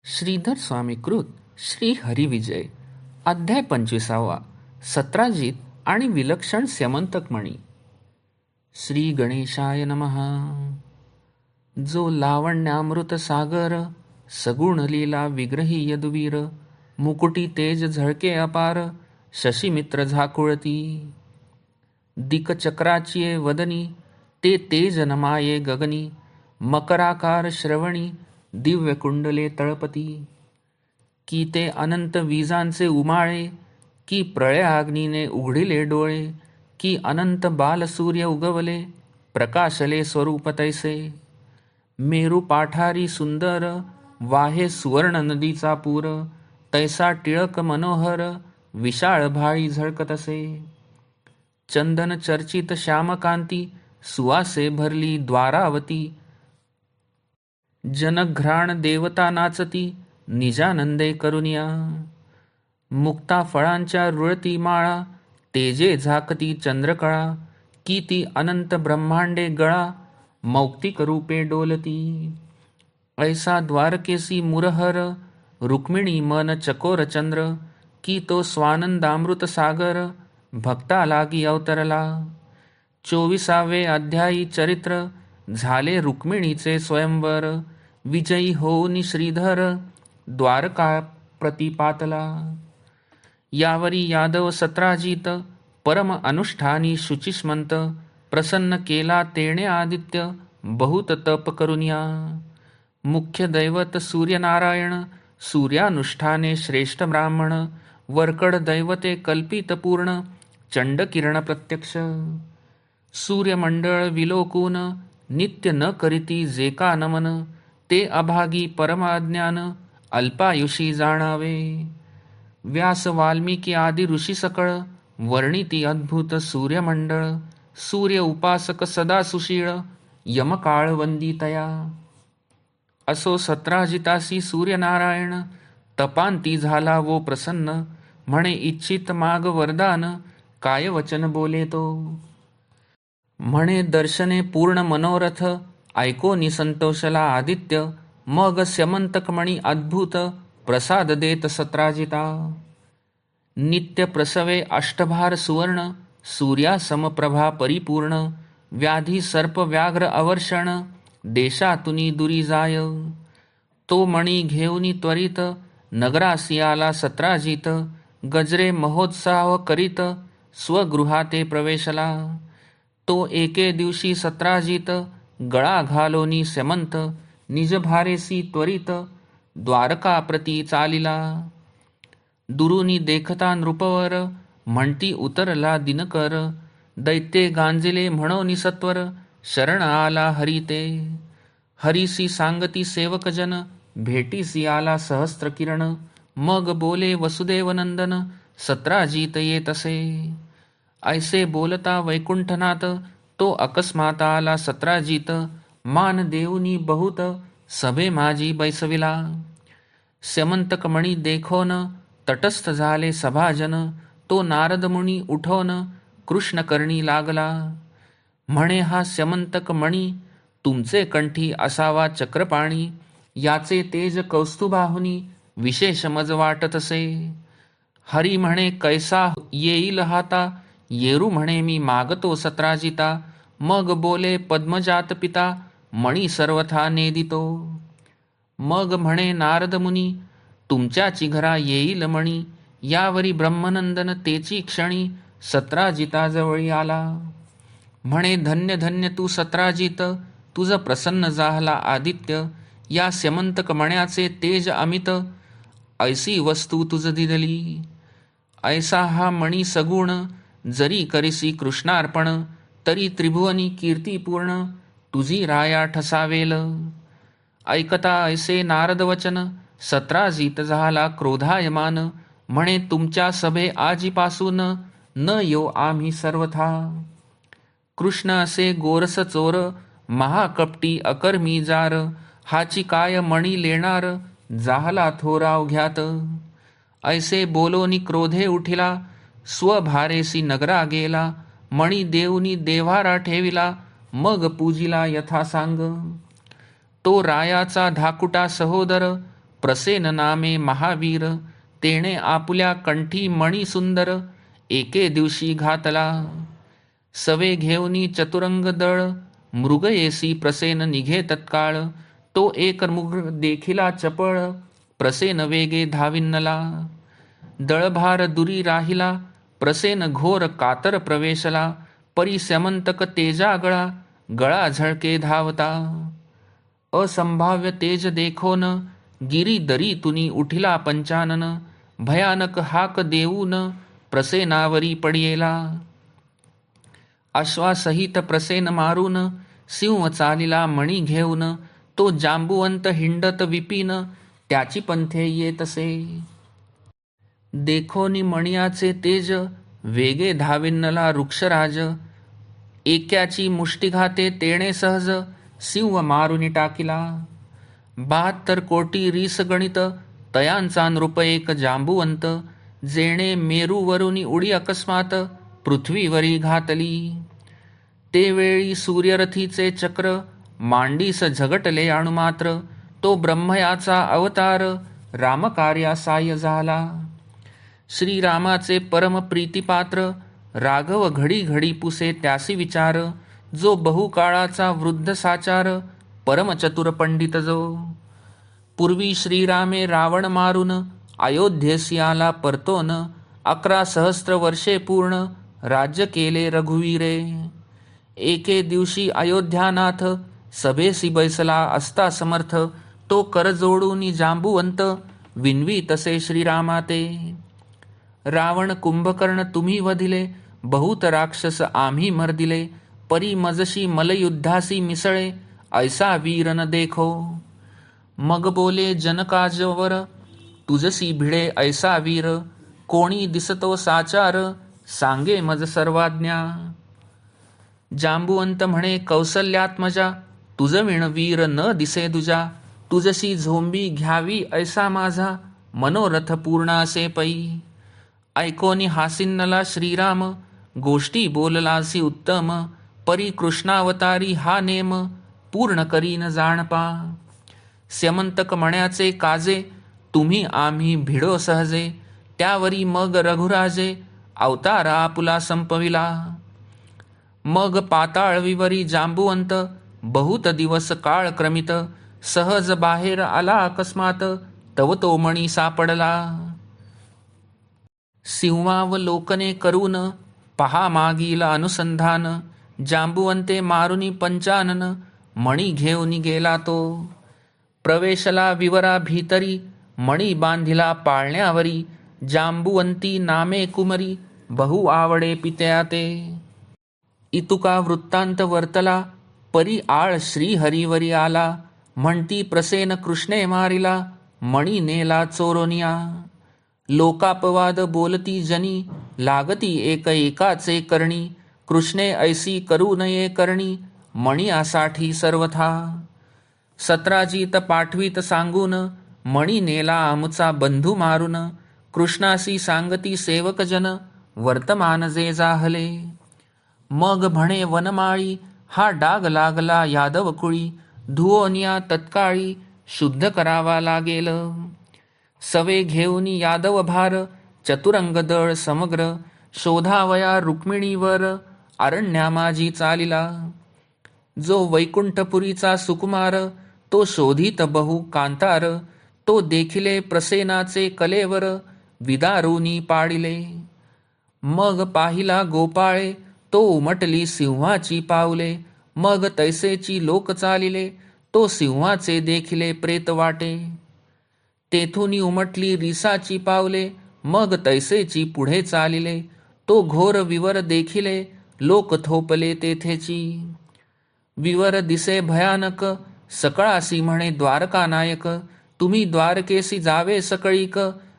श्रीधर स्वामी कृत श्री हरिविजय अध्याय 25. सत्राजित आणि विलक्षण स्यमंतकमणी. श्री गणेशाय नमः. जो लावण्यामृत सागर, सगुण लीला विग्रही यदुवीर, मुकुटी तेज झळके अपार, शशीमित्र झाकुळती. दिकचक्राचिये वदनी, ते तेज नमाये गगनी, मकराकार श्रवणी, दिव्य कुंडले तळपती. की ते अनंत वीजांचे उमाळे, की प्रळयाग्नीने उघडिले डोळे, की अनंत बालसूर्य उगवले, प्रकाशले स्वरूप तैसे. मेरू पाठारी सुंदर, वाहे सुवर्ण नदीचा पूर, तैसा टिळक मनोहर, विशाळ भाळी झळकतसे. चंदन चर्चित श्यामकांती, सुवासे भरली द्वारावती. जनघ्राण देवता नाचती, निजानंदे करुनिया. मुक्ता फळांच्या रुळती माळा, तेजे झाकती चंद्रकळा, की ती अनंत ब्रह्मांडे गळा, मौक्तिक रूपे डोलती. ऐसा द्वारकेसी मुरहर, रुक्मिणी मन चकोर चंद्र, की तो स्वानंदामृत सागर, भक्ता लागी अवतरला. 24 अध्यायी चरित्र, झाले रुक्मिणीचे स्वयंवर, विजयी होऊन श्रीधर, द्वारका प्रतिपातला. यावरी यादव सत्राजित, परम अनुष्ठानी शुचिस्मंत, प्रसन्न केला तेणे आदित्य, बहुत तप करुनिया. मुख्य दैवत सूर्यनारायण, सूर्यानुष्ठाने श्रेष्ठ ब्राह्मण, वरकड दैवते कल्पित पूर्ण, चंडकिरण प्रत्यक्ष. सूर्यमंडळ विलोकून, नित्य न करीती जे का नमन, ते अभागी परमाज्ञान, अल्पायुषी जाणावे. व्यास वाल्मिकी आदी ऋषी सकळ, वर्णिती अद्भुत सूर्यमंडळ, सूर्य उपासक सदा सुशीळ, यमकाळ वंदितया. असो सत्राजितासी सूर्यनारायण, तपांती झाला वो प्रसन्न, म्हणे इच्छित माग वरदान, काय वचन बोले तो. म्हणे दर्शने पूर्ण मनोरथ, ऐको निसंतोषला आदित्य, मग स्यमंतकमणी अद्भुत, प्रसाद देत सत्राजिता. नित्य प्रसवे अष्टभार सुवर्ण, सूर्या समप्रभा परिपूर्ण, व्याधी सर्प व्याघ्र अवर्षण, देशातुनी दुरी जाय. तो मणी घेऊनी त्वरित, नगरासी आला सत्राजित, गजरे महोत्साह करीत, स्वगृहाते प्रवेशला. तो एके दिवशी सत्राजित, गळा घालोनी स्यमंत, निजभारेसी त्वरित, द्वारका प्रती चालिला. दुरुनी देखता नृपवर, म्हणती उतरला दिनकर, दैत्ये गांजिले म्हणोनी सत्वर, शरण आला हरिते. हरीसी सांगती सेवकजन, भेटीसी आला सहस्त्र किरण, मग बोले वसुदेवनंदन, सत्राजित येतसे. ऐसे बोलता वैकुंठनाथ, तो अकस्मात आला सत्राजित, मान देऊनी बहुत, सभे माझी बैसविला. स्यमंतकमणी देखोन, तटस्थ झाले सभाजन, तो नारद मुनी उठोन, कृष्ण करणी लागला. म्हणे हा स्यमंतक मणी, तुमचे कंठी असावा चक्रपाणी, याचे तेज कौस्तुभाहुनी, विशेष मज वाटतसे. हरी म्हणे कैसा येईल हाता, येरू म्हणे मी मागतो सत्राजिता, मग बोले पद्मजात पिता, मणी सर्वथा नेदितो. मग म्हणे नारद मुनी, तुमच्याची घरा येईल मणी, यावरी ब्रह्मनंदन तेची क्षणी, सत्राजिताजवळी आला. म्हणे धन्य धन्य तू सत्राजित, तुझ प्रसन्न झाला आदित्य, या स्यमंतक मण्याचे तेज अमित, ऐसी वस्तू तुझ दिदली. ऐसा हा मणी सगुण, जरी करिसी कृष्णार्पण, तरी त्रिभुवनी कीर्तीपूर्ण, तुझी राया ठसावेल. ऐकता ऐसे नारद वचन, सत्राजित झाला क्रोधायमान, म्हणे तुमच्या सभे आजीपासून, न येऊ आम्ही सर्वथा. कृष्ण असे गोरस चोर, महाकपटी अकर्मी जार, हाची काय मणी लेणार, झाला थोरा अवघ्यात. ऐसे बोलोनी क्रोधे उठिला, स्वभारेसी नगरा गेला, मणी देऊनी देव्हारा ठेविला, मग पूजिला यथा सांग. तो रायाचा धाकुटा सहोदर, प्रसेन नामे महावीर, तेणे आपुल्या कंठी मणी सुंदर, एके दिवशी घातला. सवे घेऊनी चतुरंग दळ, मृग येसी प्रसेन निघे तत्काळ. तो एक मृग देखिला चपळ, प्रसेन वेगे धाविन्नला. दळभार दुरी राहिला, प्रसेन घोर कातर प्रवेशला. परी स्यमंतक तेजा गळा, गळा झळके धावता. असंभाव्य तेज देखोन, गिरी दरी तुनी उठिला पंचानन. भयानक हाक देऊन, प्रसेनावरी पडियेला. अश्वासहित प्रसेन मारून, सिंह चालिला मणी घेऊन. तो जांबुवंत हिंडत विपिन, त्याची पंथे येतसे. देखोनी मणियाचे तेज, वेगे धाविन्नला वृक्षराज. एक्याची मुष्टिघाते तेणे सहज, सिंह मारुनी टाकिला. 72 कोटी रीस गणित, तयांचा नृप एक जांबुवंत. जेणे मेरूवरुनी उडी अकस्मात, पृथ्वीवरी घातली. ते वेळी सूर्यरथीचे चक्र, मांडीस झगटले अणुमात्र. तो ब्रह्मयाचा अवतार, रामकार्या साह्य झाला. श्रीरामाचे परम प्रीतिपात्र, राघव घडी घडी पुसे त्यासी विचार. जो बहुकाळाचा वृद्ध साचार, परमचतुर पंडित जो. पूर्वी श्रीरामे रावण मारून, अयोध्येसी आला परतोन. 11 सहस्त्र वर्षे पूर्ण, राज्य केले रघुवीरे. एके दिवशी अयोध्यानाथ, सभेसी बैसला असता समर्थ. तो कर जोडून जांबुवंत, विनवी तसे श्रीरामाते. रावण कुंभकर्ण तुम्ही वधिले, बहुत राक्षस आम्ही मर्दिले. परी मजशी मलयुद्धासी मिसळे, ऐसा वीर न देखो. मग बोले जनकाजवर, तुझसी भिडे ऐसा वीर. कोणी दिसतो साचार, सांगे मज सर्वाज्ञा. जांबुवंत म्हणे कौसल्यात्मजा, तुझ विण वीर न दिसे दुजा. तुझशी झोंबी घ्यावी ऐसा माझा, मनोरथ पूर्णासे पै. ऐकोनी हासिन्नला श्रीराम, गोष्टी बोललासी उत्तम. परी कृष्णावतारी हा नेम, पूर्ण करीन जाणपा. स्यमंतक मण्याचे काजे, तुम्ही आम्ही भिडो सहजे. त्यावरी मग रघुराजे, अवतार आपुला संपविला. मग पाताळविवरी जांबुवंत, बहुत दिवस काळ क्रमित. सहज बाहेर आला अकस्मात, तव तो मणी सापडला. सिंहावलोकने करून, पहा मागील अनुसंधान. जांबुवंते मारुनी पंचानन, मणी घेऊन गेला तो. प्रवेशला विवरा भीतरी, मणी बांधिला पाळण्यावरी. जांबुवंती नामे कुमरी, बहु आवडे पित्या ते. इतुका वृत्तांत वर्तला, परी आळ श्रीहरीवरी आला. म्हणती प्रसेन कृष्णे मारिला, मणी नेला चोरोनिया. लोकापवाद बोलती जनी, लागती एक एकाचे करणी. कृष्णे ऐसी करू नये करणी, मणियासाठी सर्वथा. सत्राजित पाठवीत सांगून, मणी नेला आमचा बंधू मारून. कृष्णासी सांगती सेवकजन, वर्तमान जे जाहले. मग म्हणे वनमाळी, हा डाग लागला यादव कुळी. धुओनिया तत्काळी, शुद्ध करावा लागेल. सवे घेऊनी यादव भार, चतुरंग दळ समग्र. शोधावया रुक्मिणीवर, अरण्यामाजी चालिला. जो वैकुंठपुरीचा सुकुमार, तो शोधित बहु कांतार. तो देखिले प्रसेनाचे कलेवर, विदारुनी पाडिले. मग पाहिला गोपाळे, तो उमटली सिंहाची पावले. मग तैसेची लोक चालिले, तो सिंहाचे देखिले प्रेत वाटे. तेथुनी उमटली रिसाची पावले, मग तैसेची पुढे चालिले. तो घोर विवर देखिले, लोक थोपले तेथेची. विवर दिसे भयानक, सकळासी म्हणे द्वारका नायक. तुम्ही द्वारकेसी जावे सकळीक,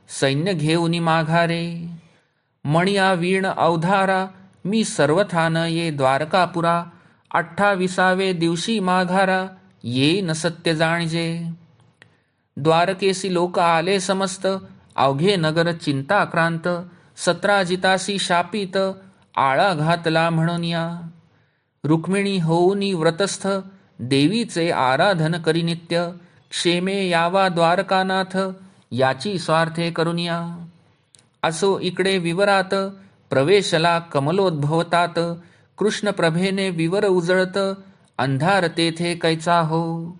सैन्य घेऊनी माघारे. मणिया वीण अवधारा, मी सर्वथा न ये द्वारकापुरा. 28व्या दिवशी माघारा, येईन सत्य जाणजे. द्वारकेसी लोक आले समस्त, अवघे नगर चिंताक्रांत. सत्राजितासी शापित, आळा घातला म्हणून या. रुक्मिणी होऊनी व्रतस्थ, देवीचे आराधन करी नित्य. क्षेमे यावा द्वारकानाथ, याची स्वार्थे करुनिया. असो इकडे विवरात, प्रवेशला कमलोद्भवतात. कृष्ण प्रभेने विवर उजळत, अंधार तेथे कैचा हो.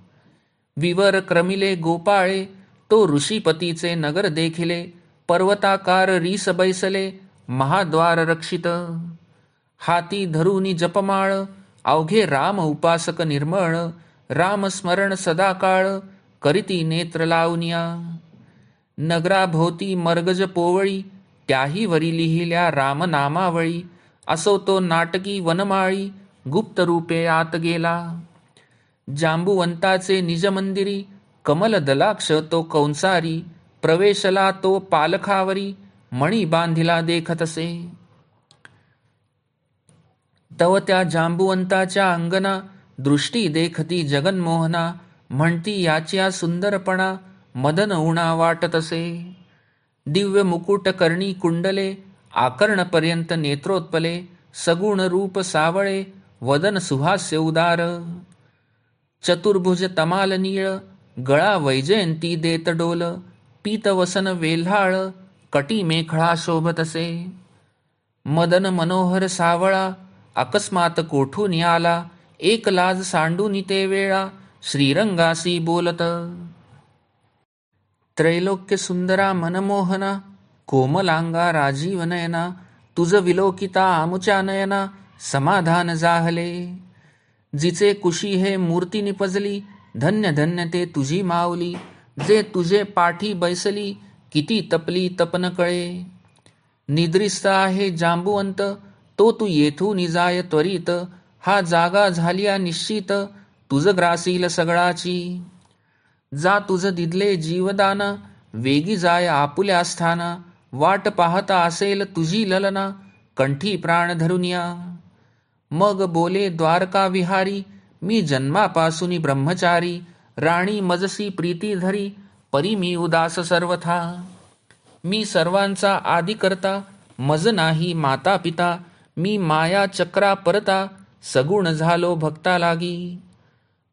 विवर क्रमिले गोपाळे, तो ऋषीपतीचे नगर देखिले. पर्वताकार रीस बैसले, महाद्वार रक्षित. हाती धरुनी जपमाळ, अवघे राम उपासक निर्मळ. राम स्मरण सदा काळ, करीती नेत्र लावनिया. नगराभोवती मर्गज पोवळी, त्याही वरी लिहिल्या रामनामावळी. असो तो नाटकी वनमाळी, गुप्त रूपे आत गेला. जांबुवंताचे निज मंदिरी, कमल दलाक्ष तो कंसारी. प्रवेशला तो पालखावरी, मणी बांधिला देखतसे. तव त्या जांबुवंताच्या अंगना, दृष्टी देखती जगन्मोहना. म्हणती याच्या सुंदरपणा, मदन उणा वाटतसे. दिव्य मुकुट कर्णी कुंडले, आकर्णपर्यंत नेत्रोत्पले. सगुण रूप सावळे, वदन सुहास्य उदार. चतुर्भुज तमाल नीळ, गळा वैजयंती देत डोल. पीतवसन वेल्हाळ, कटी मेखळा शोभतसे. मदन मनोहर सावळा, अकस्मात कोठून आला. एक लाज सांडून ते वेळा, श्रीरंगासी बोलत. त्रैलोक्य सुंदरा मनमोहना, कोमलांगा राजीव नयना. तुझ विलोकिता आमुच्या नयना, समाधान जाहले. जिचे कुशी हे मूर्ती निपजली, धन्य धन्य ते तुझी माऊली. जे तुझे पाठी बैसली, किती तपली तपन कळे. निद्रिस्त आहे जांबुवंत, तो तू येथून जाय त्वरित. हा जागा झालिया निश्चित, तुझ ग्रासील सगळाची. जा तुझ दिदले जीवदान, वेगी जाय आपुल्या स्थाना. वाट पाहता असेल तुझी ललना, कंठी प्राण धरुनिया. मग बोले द्वारका विहारी, मी जन्मापासून ब्रह्मचारी. राणी मजसी प्रीती धरी, परी मी उदास सर्वथा. मी सर्वांचा आदी करता, मज नाही माता पिता. मी माया चक्रा परता, सगुण झालो भक्ता लागी.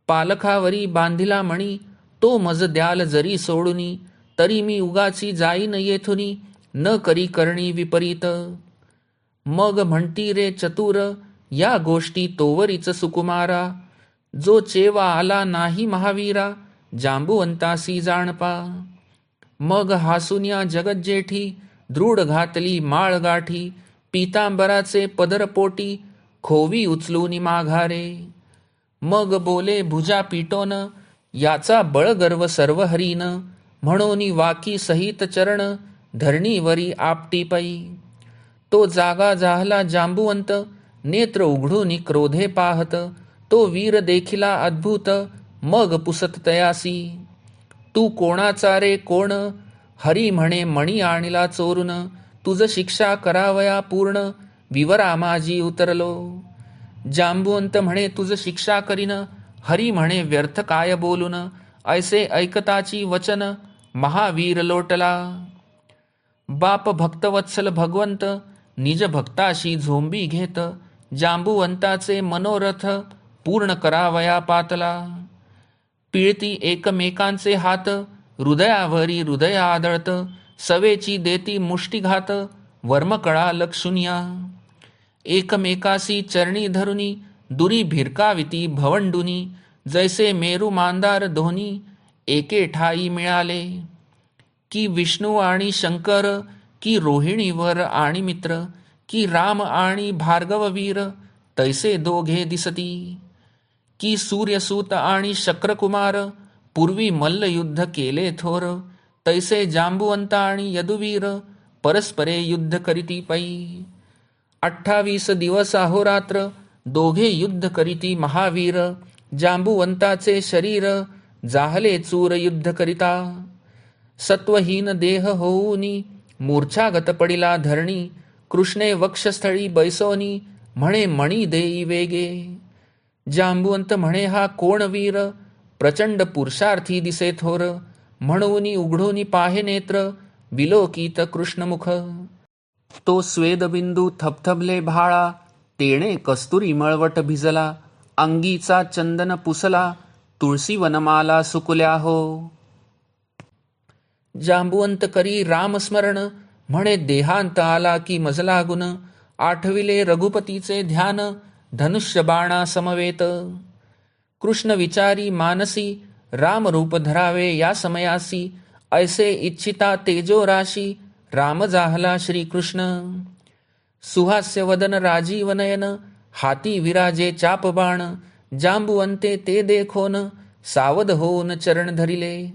पालखावरी बांधिला मणी, तो मज द्याल जरी सोडुनी. तरी मी उगाची जाईन येथुनी, न करी करणी विपरीत. मग म्हणती रे चतुर, या गोष्टी तोवरीच सुकुमारा. जो चेवा आला नाही महावीरा, जांबुवंतासी जाणपा. मग हासुन्या जगज्जेठी, दृढ घातली माळ गाठी. पीतांबराचे पदर पोटी, खोवी उचलून माघारे. मग बोले भुजा पिटोन, याचा बळगर्व सर्व हरीन. म्हणून वाकी सहित चरण, धरणीवरी आपटी पै. तो जागा जाहला जांबुवंत, नेत्र उघडून क्रोधे पाहत. तो वीर देखिला अद्भुत, मग पुसत तयासी. तू कोणाचा रे कोण, हरी म्हणे मणी आणला चोरून. तुझ शिक्षा करावया पूर्ण, विवरा माझी उतरलो. जांबुवंत म्हणे तुझ शिक्षा करीन, हरी म्हणे व्यर्थ काय बोलून. ऐसे ऐकताची वचन, महावीर लोटला. बाप भक्तवत्सल भगवंत, निज भक्ताशी झोंबी घेत. जांबुवंताचे मनोरथ, पूर्ण करावया पातला. पिळती एकमेकांचे हात, हृदयावरी हृदय आदळत. सवेची देती मुष्टीघात, वर्मकळा लक्षुनिया. एकमेकासी चरणी धरुनी, दुरी भिरकाविती भवंडुनी. जैसे मेरू मांदार दोन्ही, एके ठाई मिळाले. की विष्णू आणि शंकर, की रोहिणीवर आणि मित्र. की राम आणि भार्गववीर, तैसे दोघे दिसती. की सूर्यसूत आणि शक्रकुमार, पूर्वी मल्लयुद्ध केले थोर. तैसे जांबुवंत आणि यदुवीर, परस्परे युद्ध करीती पै. 28 दिवस अहोरात्र, दोघे युद्ध करीती महावीर. जांबुवंताचे शरीर, जाहले चूर युद्ध करिता. सत्वहीन देह होऊनी, मूर्छागत पडिला धरणी. कृष्णे वक्षस्थळी बैसोनी, म्हणे मणी देई वेगे. जांबुवंत म्हणे हा कोण वीर, प्रचंड पुरुषार्थी दिसे थोर. म्हणून उघडून पाहे नेत्र, विलोकित कृष्णमुख. तो स्वेदबिंदू थपथपले भाळा, तेणे कस्तुरी मळवट भिजला. अंगीचा चंदन पुसला, तुळसी वनमाला सुकुल्या हो. जांबुवंत करी रामस्मरण, म्हणे देहांत आला की मज लागून. आठविले रघुपतीचे ध्यान, धनुष्य बाणा समवेत. कृष्ण विचारी मानसी, रामरूप धरावे या समयासी. ऐसे इच्छिता तेजो राशी, राम जाहला श्रीकृष्ण. सुहास्य वदन राजीव नयन, हाती विराजे चाप बाण. जांबुवंते ते देखोन, सावध होऊन चरण धरिले.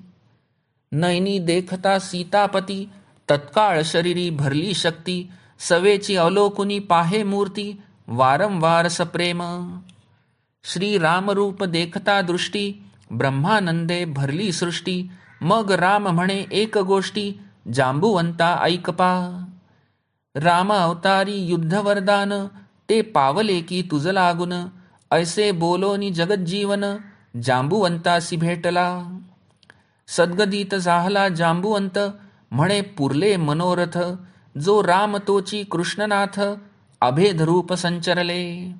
नैनी देखता सीतापती, तत्काळ शरीरी भरली शक्ती. सवेची अवलोकुनी पाहे मूर्ती, वारंवार सप्रेम. श्री रामरूप देखता दृष्टी, ब्रह्मानंदे भरली सृष्टी. मग राम म्हणे एक गोष्टी, जांबुवंता ऐक पा. राम अवतारी युद्ध वरदान, ते पावले की तुझ लागून. ऐसे बोलोनी जगज्जीवन, जांबुवंतासी भेटला. सद्गदित झाला जांबुवंत, म्हणे पुरले मनोरथ. जो राम तोची कृष्णनाथ, अभेद रूप संचरले.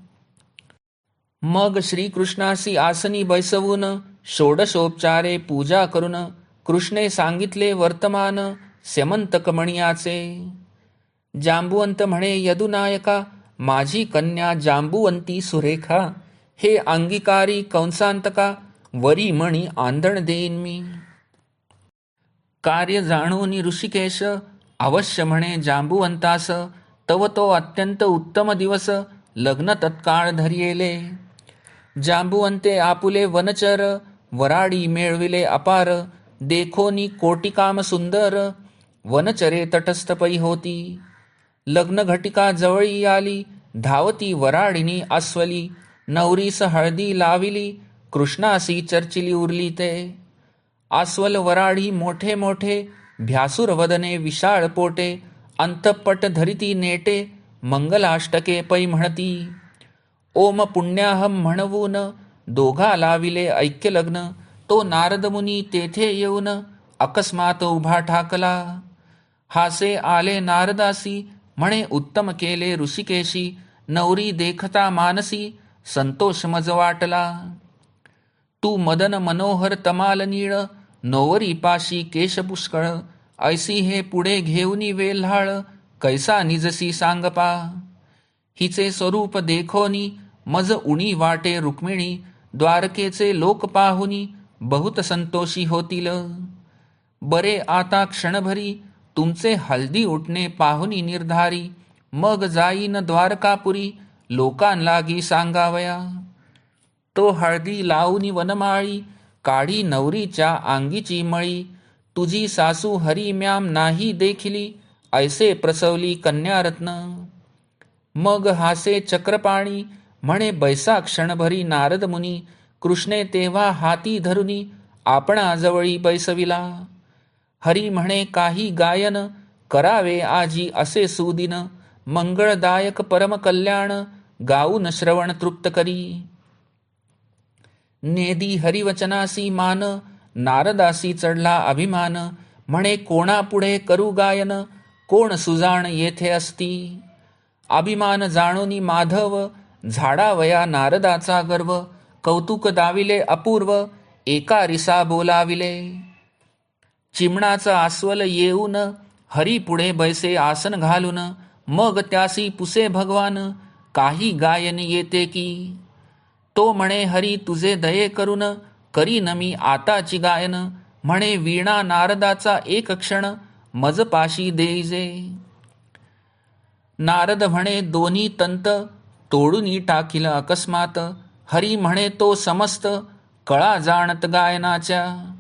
मग श्रीकृष्णासी आसनी बैसवून, षोडशोपचारे पूजा करून. कृष्णे सांगितले वर्तमान, स्यमंतक मणियाचे. जांबुवंत म्हणे यदुनायका, माझी कन्या जांबुवंती सुरेखा. हे अंगीकारी कंसांतका, वरी मणी आंधण देईन मी. कार्य जाणून ऋषिकेश, अवश्य म्हणे जांबुवंतास. तव तो अत्यंत उत्तम दिवस, लग्न तत्काळ धरियेले. जांबुवंते आपुले वनचर, वराडी मेळविले अपार. देखोनी कोटिकाम सुंदर, वनचरे तटस्थ पै होती. लग्न घटिका जवळी आली, धावती वराडिनी अस्वली. नवरीस हळदी लाविली, कृष्णासी चर्चिली उरली ते. अस्वल वराडी मोठे मोठे, भ्यासुर वदने विशाळ पोटे. अंतपट धरिती नेटे, मंगलाष्टके पै म्हणती. ओम पुण्याहम म्हणवून, दोघा लाविले ऐक्य लग्न. तो नारद मुनी तेथे येऊन, अकस्मात उभा ठाकला. हासे आले नारदासी, म्हणे उत्तम केले ऋषिकेशी. नवरी देखता मानसी, संतोष मज वाटला. तू मदन मनोहर तमाल नीळ, नोवरी पाशी केश पुष्कळ. ऐसी हे पुढे घेऊनी वेल्हाळ, कैसा निजसी सांगपा. हिचे स्वरूप देखोनी, मज उणी वाटे रुक्मिणी. द्वारकेचे लोक पाहुनी, बहुत संतोषी होतील. बरे आता क्षणभरी, तुमचे हल्दी उठणे पाहुनी निर्धारी. मग जाईन द्वारकापुरी, लोकांलागी सांगावया. तो हळदी लावूनी वनमाळी, काढी नवरीच्या अंगीची मळी. तुझी सासू हरी म्याम नाही देखिली, ऐसे प्रसवली कन्यारत्न. मग हासे चक्रपाणी, म्हणे बैसा क्षणभरी नारद मुनी. कृष्णे तेव्हा हाती धरुनी, आपणाजवळी बैसविला. हरी म्हणे काही गायन, करावे आजी असे सुदिन. मंगळदायक परम कल्याण, गाऊन श्रवण तृप्त करी. नेदी हरिवचनासी मान, नारदासी चढला अभिमान. म्हणे कोणापुढे करू गायन, कोण सुजाण येथे असती. अभिमान जाणोनी माधव, झाडावया नारदाचा गर्व. कौतुक दाविले अपूर्व, एका रिसा बोलाविले. चिमणाचं अस्वल येऊन, हरी पुढे बैसे आसन घालून. मग त्यासी पुसे भगवान, काही गायन येते की. तो म्हणे हरी तुझे दये करून, करीन मी आताची गायन. म्हणे वीणा नारदाचा एक क्षण, मज पाशी देईजे. नारद म्हणे दोन्ही तंत, तोडूनी टाकील अकस्मात. हरी म्हणे तो समस्त, कळा जाणत गायनाच्या.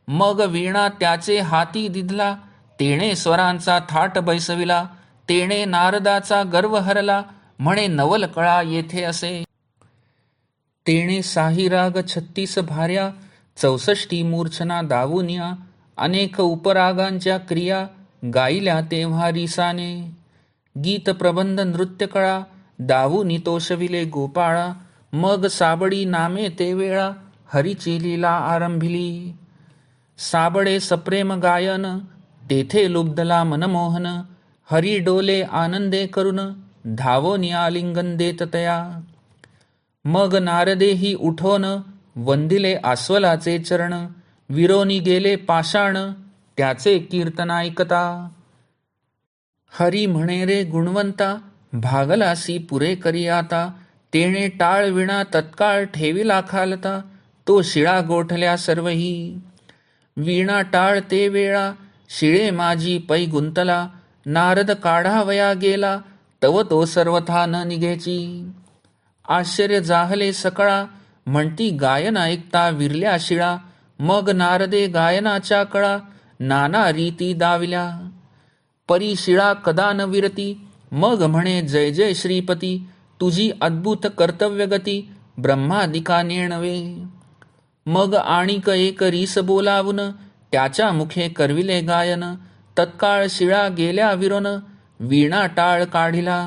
मग वीणा त्याचे हाती दिधला, तेणे स्वरांचा थाट बैसविला. तेणे नारदाचा गर्व हरला, म्हणे नवल कळा येथे असे. तेणे साही राग 36 भार्या, 64 मूर्छना दावूनिया. अनेक उपरागांच्या क्रिया, गायल्या तेव्हा रिसाने. गीत प्रबंध नृत्य कळा, दावूनी तोषविले गोपाळा. मग साबडी नामे ते वेळा, हरीची लीला आरंभिली. साबडे सप्रेम गायन, तेथे लुब्धला मनमोहन. हरी डोले आनंदे करून, धावोनी आलिंगन देत तया. मग नारदेही उठोन, वंदिले आस्वलाचे चरण, विरोनी गेले पाषाण, त्याचे कीर्तन ऐकता. हरी म्हणे रे गुणवंता, भागलासी पुरे करी आता, तेणे टाळ विणा तत्काळ ठेविला खालता, तो शिळा गोठल्या सर्वही. वीणा टाळ ते वेळा, शिळे माझी पै गुंतला, नारद काढावया गेला, तव तो सर्वथा न निघेची. आश्चर्य जाहले सकळा, म्हणती गायन ऐकता विरल्या शिळा, मग नारदे गायनाच्या कळा, नाना रीती दाविल्या. परी शिळा कदा न विरती, मग म्हणे जय जय श्रीपती, तुझी अद्भुत कर्तव्यगती, ब्रह्मादिका नेणवे. मग आणिक एक रीस बोलावून, त्याच्या मुखे करविले गायन, तत्काळ शिळा गेल्या विरोन, वीणा टाळ काढिला.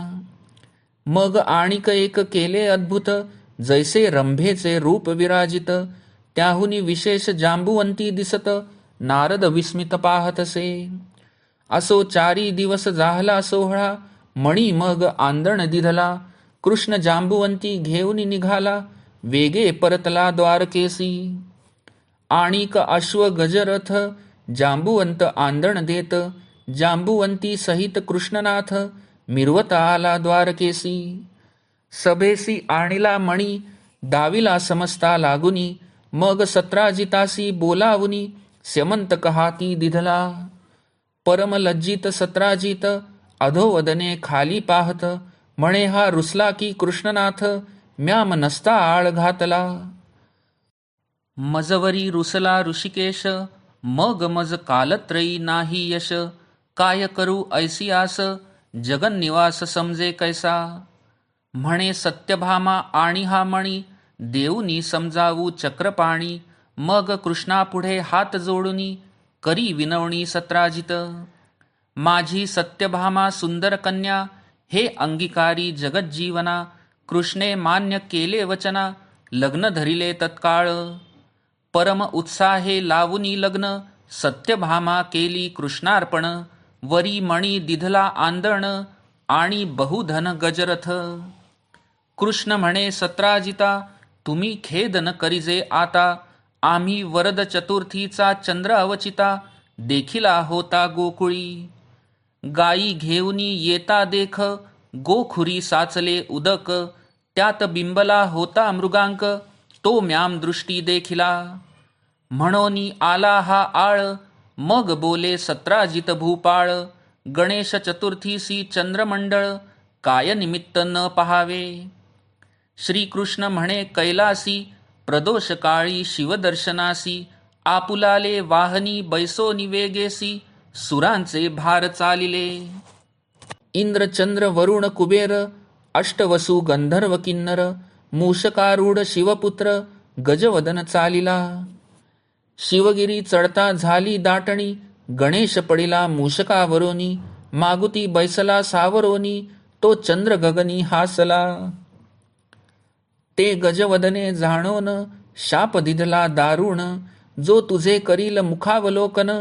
मग आणिक एक केले अद्भुत, जैसे रंभेचे रूप विराजित, त्याहुनी विशेष जांबुवंती दिसत, नारद विस्मित पाहतसे. असो 4 दिवस जाहला सोहळा, मणी मग आंदण दिधला, कृष्ण जांबुवंती घेऊन निघाला, वेगे परतला द्वारकेसी. आणिक अश्व गजरथ, जांबुवंत आंदण देत, जांबुवंती सहित कृष्णनाथ, मिरवत आला द्वारकेसी. सभेसी आणिला मणी, दाविला समस्ता लागुनी, मग सत्राजितासी बोलावुनी, स्यमंतक हाती दिधला. परम लज्जित सत्राजित, अधोवदने खाली पाहत, म्हणे हा रुसला की कृष्णनाथ, म्याम नसता आळ घातला. मजवरी रुसला ऋषिकेश, मग मज कालत्रयी नाही यश, काय करू ऐसी आस, जगन्निवास समजे कैसा. म्हणे सत्यभामा आणि हा मणी, देऊनी समजावू चक्रपाणी, मग कृष्णापुढे हात जोडुनी, करी विनवणी सत्राजित. माझी सत्यभामा सुंदर कन्या, हे अंगीकारी जगज्जीवना, कृष्णे मान्य केले वचना, लग्न धरिले तत्काळ. परम उत्साहे लावुनी लग्न, सत्यभामा केली कृष्णार्पण, वरी मणी दिधला आंदण, आणि बहुधन गजरथ. कृष्ण म्हणे सत्राजिता, तुम्ही खेद न करिजे आता, आम्ही वरद चतुर्थीचा चंद्र अवचिता, देखिला होता गोकुळी. गायी घेऊनी येता देख, गोखुरी साचले उदक, त्यात बिंबला होता मृगांक, तो म्याम दृष्टी देखिला. म्हणोनी आला हा आळ, मग बोले सत्राजित भूपाळ, गणेश चतुर्थीसी चंद्रमंडळ, काय निमित्त न पहावे. श्रीकृष्ण म्हणे कैलासी, प्रदोष काळी शिवदर्शनासी, आपुलाले वाहनी बैसो निवेगेसी, सुरांचे भार चालिले. इंद्र चंद्र वरुण कुबेर, अष्टवसु गंधर्व किन्नर, मूषकारूढ शिवपुत्र, गजवदन चालिला. शिवगिरी चढता झाली दाटणी, गणेश पडिला मूषकावरोनी, मागुती बैसला सावरोनी, तो चंद्र गगनी हासला. ते गजवदने जाणोन, शाप दिधला दारुण, जो तुझे करील मुखावलोकन,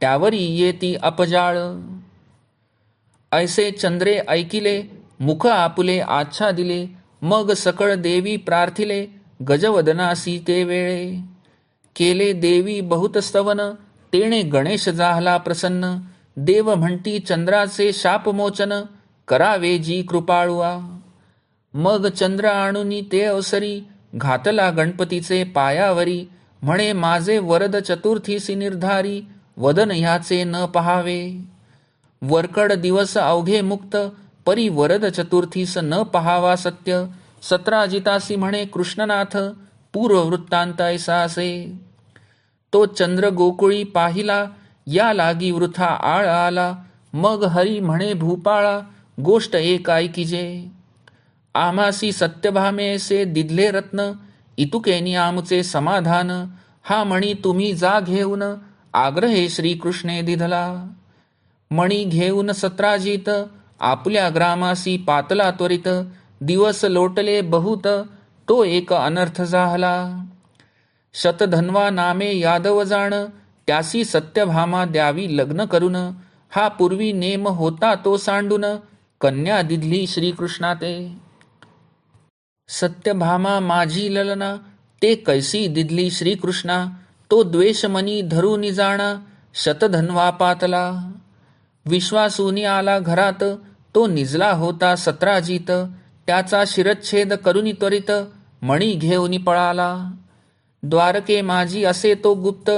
त्यावरी येती अपजाळ. ऐसे चंद्रे ऐकिले, मुख आपुले आच्छादिले, मग सकळ देवी प्रार्थिले, गजवदनासी ते वेळे. केले देवी बहुत स्तवन, तेणे गणेश जाहला प्रसन्न, देव म्हणती चंद्राचे शापमोचन, करावे जी कृपाळुआ. मग चंद्र आणुनी ते अवसरी, घातला गणपतीचे पायावरी, म्हणे माझे वरद चतुर्थीसी निर्धारी, वदन ह्याचे न पहावे. वरकड दिवस अवघे मुक्त, परी वरद चतुर्थीस न पहावा सत्य, सत्राजितासी म्हणे कृष्णनाथ, पूर्व वृत्तांत ऐसा असे. तो चंद्र गोकुळी पाहिला, या लागी वृथा आळ आला, मग हरी म्हणे भूपाळा, गोष्ट एक ऐकिजे. आमासी सत्यभामेसे दिधले रत्न, इतुकेनी आमुचे समाधान, हा मणी तुम्ही जा घेऊन, आग्रहे श्रीकृष्णे दिधला. मणी घेऊन सत्राजित, आपल्या ग्रामासी पातला त्वरित, दिवस लोटले बहुत, तो एक अनर्थ झाला. शतधन्वा नामे यादव जाण, त्यासी सत्यभामा द्यावी लग्न करून, हा पूर्वी नेम होता तो सांडून, कन्या दिधली श्रीकृष्णाते. सत्यभामा माझी ललना, ते कैसी दिधली श्रीकृष्णा, तो द्वेषमनी धरुनी जाणा, शतधन्वा पातला. विश्वासूनी आला घरात, तो निजला होता सत्राजित, त्याचा शिरच्छेद करुनी त्वरित, मणी घेऊनी पळाला. द्वारके माझी असे तो गुप्त,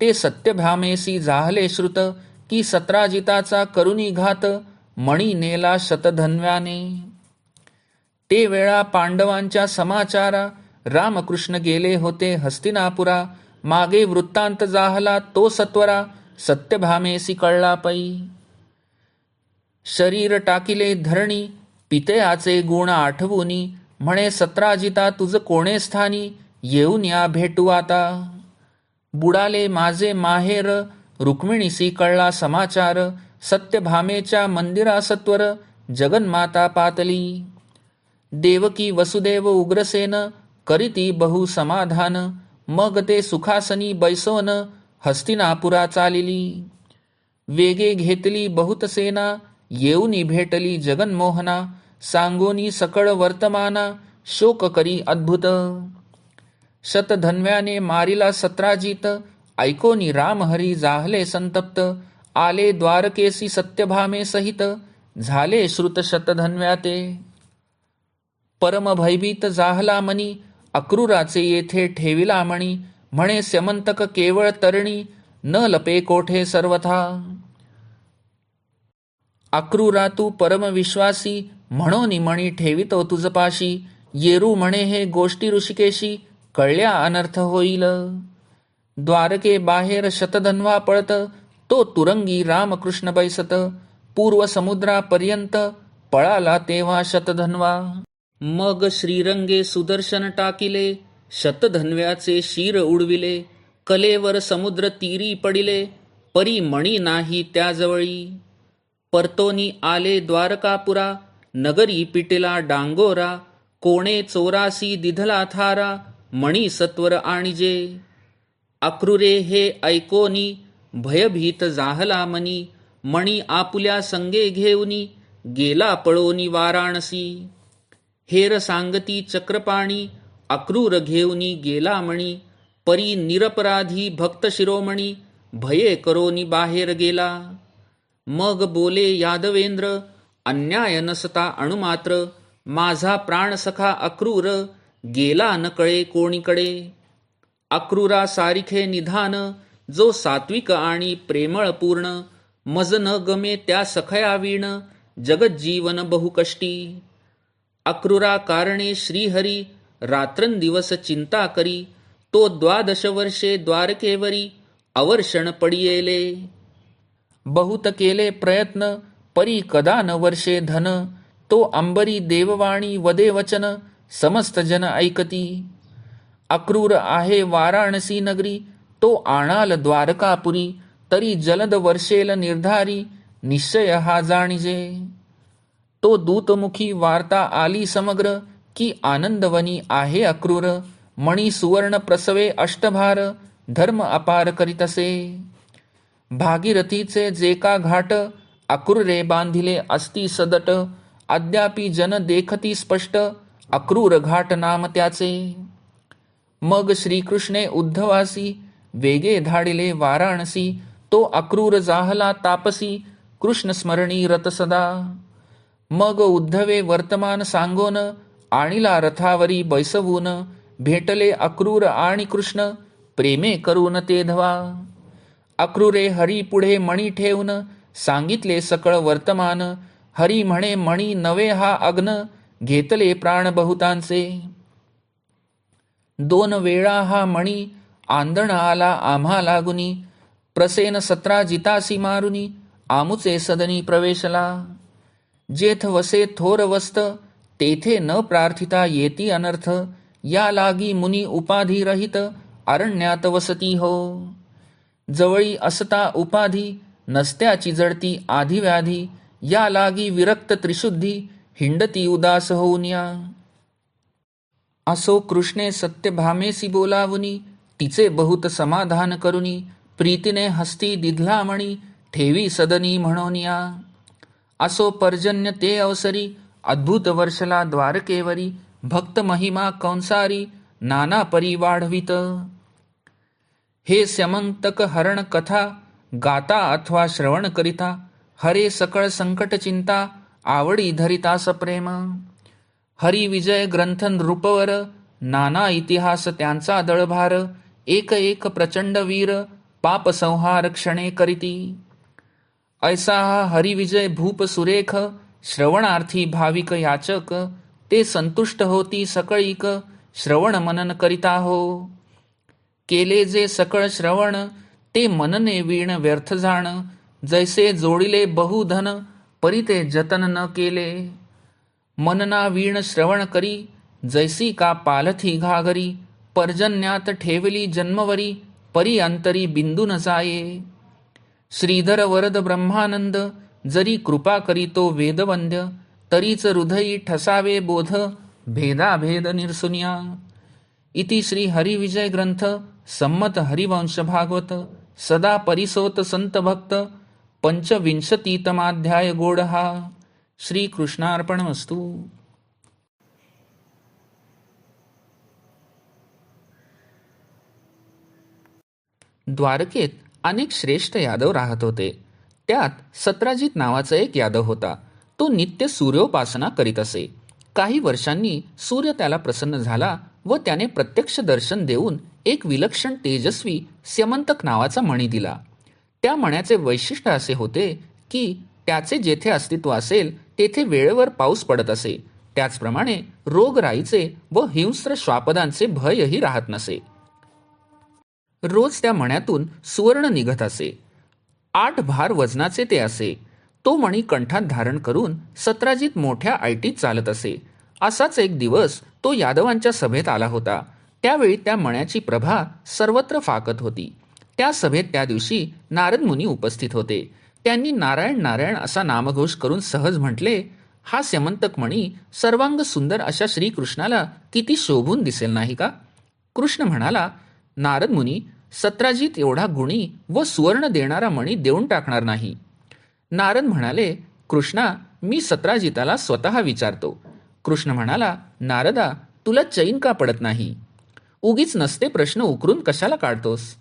ते सत्यभामेसी जाहले श्रुत, की सत्राजिताचा करुनी घात, मणी नेला शतधन्व्याने. ते वेळा पांडवांच्या समाचारा, रामकृष्ण गेले होते हस्तिनापुरा, मागे वृत्तांत जाहला तो सत्वरा, सत्यभामेसी कळला पै. शरीर टाकिले धरणी, पितयाचे गुण आठवूनी, म्हणे सत्राजिता तुझ कोणे स्थानी, येऊन या भेटू आता. बुडाले माझे माहेर, रुक्मिणीसी कळला समाचार, सत्यभामेच्या मंदिरा सत्वर, जगन्माता पातली. देवकी वसुदेव उग्रसेन, करीती बहु समाधान, मग ते सुखासनी बैसोन, हस्तिनापुरा चालिली. वेगे घेतली बहुत सेना, येऊनी भेटली जगन्मोहना, सांगोनी सकळ वर्तमाना, शोक करी अद्भुत. शतधन्व्याने मारिला सत्राजित, ऐकोनी रामहरी जाहले संतप्त, आले द्वारकेसी सत्यभामे सहित, झाले श्रुत शतधन्व्या ते. परम भयभीत जाहला मनी, अक्रूराचे येथे ठेविला मणी, म्हणे स्यमंतक केवळ तरणी, न लपे कोठे सर्वथा. अक्रूरा तू परम विश्वासी, म्हणोनी मणी ठेवितो तुझपाशी, येरू म्हणे हे गोष्टी ऋषिकेशी, कळल्या अनर्थ होईल. द्वारके बाहेर शतधन्वा पळत, तो तुरंगी रामकृष्ण बैसत, पूर्व समुद्रापर्यंत पळाला तेव्हा शतधन्वा. मग श्रीरंगे सुदर्शन टाकिले, शतधन्व्याचे शिर उडविले, कलेवर समुद्र तीरी पडिले, परी मणी नाही त्याजवळी. परतोनी आले द्वारकापुरा, नगरी पिटिला डांगोरा, कोणे चोरासी दिधला थारा, मणी सत्वर आणिजे. अक्रूरे हे ऐकोनी, भयभीत जाहला मनी, मणी आपुल्या संगे घेऊनी, गेला पळोनी वाराणसी. हेर सांगती चक्रपाणी, अक्रूर घेऊनी गेला मणी, परी निरपराधी भक्त शिरोमणी, भये करोनी बाहेर गेला. मग बोले यादवेंद्र, अन्याय नसता अणुमात्र, माझा प्राणसखा अक्रूर, गेला न कळे कोणीकडे. अक्रूरा सारिखे निधान, जो सात्विक आणि प्रेमळ पूर्ण, मज न गमे त्या सखया वीण, जगज्जीवन बहुकष्टी. अक्रूरा कारणे श्रीहरी, रात्रंदिवस चिंता करी, तो 12 वर्षे द्वारकेवरी, अवर्षण पडियेले. बहुत केले प्रयत्न, परी कदा न वर्षे धन, तो अंबरी देववाणी वदे वचन, समस्त जन ऐकती. अक्रूर आहे वाराणसी नगरी, तो आणाल द्वारकापुरी, तरी जलद वर्षेल निर्धारी, निश्चय हा जाणिजे. तो दूतमुखी वार्ता आली समग्र, की आनंदवनी आहे अक्रूर, मणी सुवर्ण प्रसवे अष्टभार, धर्म अपार करीतसे. भागीरथीचे जे का घाट, अक्रूरे बांधिले असती सदट, अद्यापि जन देखती स्पष्ट, अक्रूर घाट नाम त्याचे. मग श्रीकृष्णे उद्धवासी, वेगे धाडिले वाराणसी, तो अक्रूर जाहला तापसी, कृष्ण स्मरणी रत सदा. मग उद्धवे वर्तमान सांगोन, आणिला रथावरी बैसवून, भेटले अक्रूर आणि कृष्ण, प्रेमे करून ते धवा. अक्रूरे हरी पुढे मणी ठेवून, सांगितले सकळ वर्तमान, हरी म्हणे मणी नवे हा अग्न, घेतले प्राण बहुतांचे. 2 वेळा हा मणी, आंदण आला आम्हा लागुनी, प्रसेन सत्राजितासी मारुनी, आमुचे सदनी प्रवेशला. जेथ वसे थोर वस्त, तेथे न प्रार्थिता येती अनर्थ, या लागी मुनी उपाधी रहित, अरण्यात वसती हो. जवळी असता उपाधी, नसत्याची जडती आधी व्याधी, या लागी विरक्त त्रिशुद्धी, हिंडती उदास होऊन या. असो कृष्णे सत्यभामेसी बोलावुनी, तिचे बहुत समाधान करुनी, प्रीतीने हस्ती दिधला मणी, ठेवी सदनी म्हणून या. असो पर्जन्य ते अवसरी, अद्भुत वर्षला द्वारकेवरी, भक्त महिमा कंसारी, नाना परी वाढवित. हे स्यमंतक हरण कथा गाता अथवा श्रवण करिता, हरे सकळ संकट चिंता आवडी धरितास प्रेम. हरी विजय ग्रंथ नृपवर नाना इतिहास त्यांचा दळभार, एक एक प्रचंड वीर पाप संहार क्षणे करीती. ऐसा हा हरिविजय भूप सुरेख, श्रवणार्थी भाविक याचक, ते संतुष्ट होती सकळीक श्रवण मनन करिता हो. केले जे सकळ श्रवण ते मनने वीण व्यर्थ जाण, जैसे जोडिले बहुधन परी ते जतन न केले. मनना वीण श्रवण करी जैसी का पालथी घागरी, पर्जन्यात ठेवली जन्मवरी परी अंतरी बिंदू न जाये. श्रीधर वरद ब्रह्मानंद जरी कृपा करीतो वेदवंद्य, तरीच हृदयी ठसावे बोध भेदाभेद निरसुन्या. इति श्री हरिविजय ग्रंथ सम्मत हरिवंश भागवत सदा परिसोत संत भक्त पंचविंशतितमाध्याय गोडहा. श्री कृष्णार्पणमस्तु. द्वारकेत अनेक श्रेष्ठ यादव राहत होते. त्यात सत्राजित नावाचा एक यादव होता. तो नित्य सूर्योपासना करीत असे. काही वर्षांनी सूर्य त्याला प्रसन्न झाला व त्याने प्रत्यक्ष दर्शन देऊन एक विलक्षण तेजस्वी स्यमंतक नावाचा मणी दिला. त्या मण्याचे वैशिष्ट्य असे होते की त्याचे जेथे अस्तित्व असेल तेथे वेळेवर पाऊस पडत असे. त्याचप्रमाणे रोगराईचे व हिंस्र श्वापदांचे भयही राहत नसे. रोज त्या मण्यातून सुवर्ण निघत असे. 8 भार वजनाचे ते असे. तो मणी कंठात धारण करून सत्राजित मोठ्या ऐटीत चालत असे. असाच एक दिवस तो यादवांच्या सभेत आला होता. त्यावेळी त्या मण्याची प्रभा सर्वत्र फाकत होती. त्या सभेत त्या दिवशी नारद मुनी उपस्थित होते. त्यांनी नारायण नारायण असा नामघोष करून सहज म्हटले, हा स्यमंतक मणी सर्वांग सुंदर अशा श्रीकृष्णाला किती शोभून दिसेल नाही का. कृष्ण म्हणाला, नारद मुनी, सत्राजित एवढा गुणी व सुवर्ण देणारा मणी देऊन टाकणार नाही. नारद म्हणाले, कृष्णा, मी सत्राजिताला स्वतः विचारतो. कृष्ण म्हणाला, नारदा, तुला चैन का पडत नाही? उगीच नसते प्रश्न उकरून कशाला काढतोस?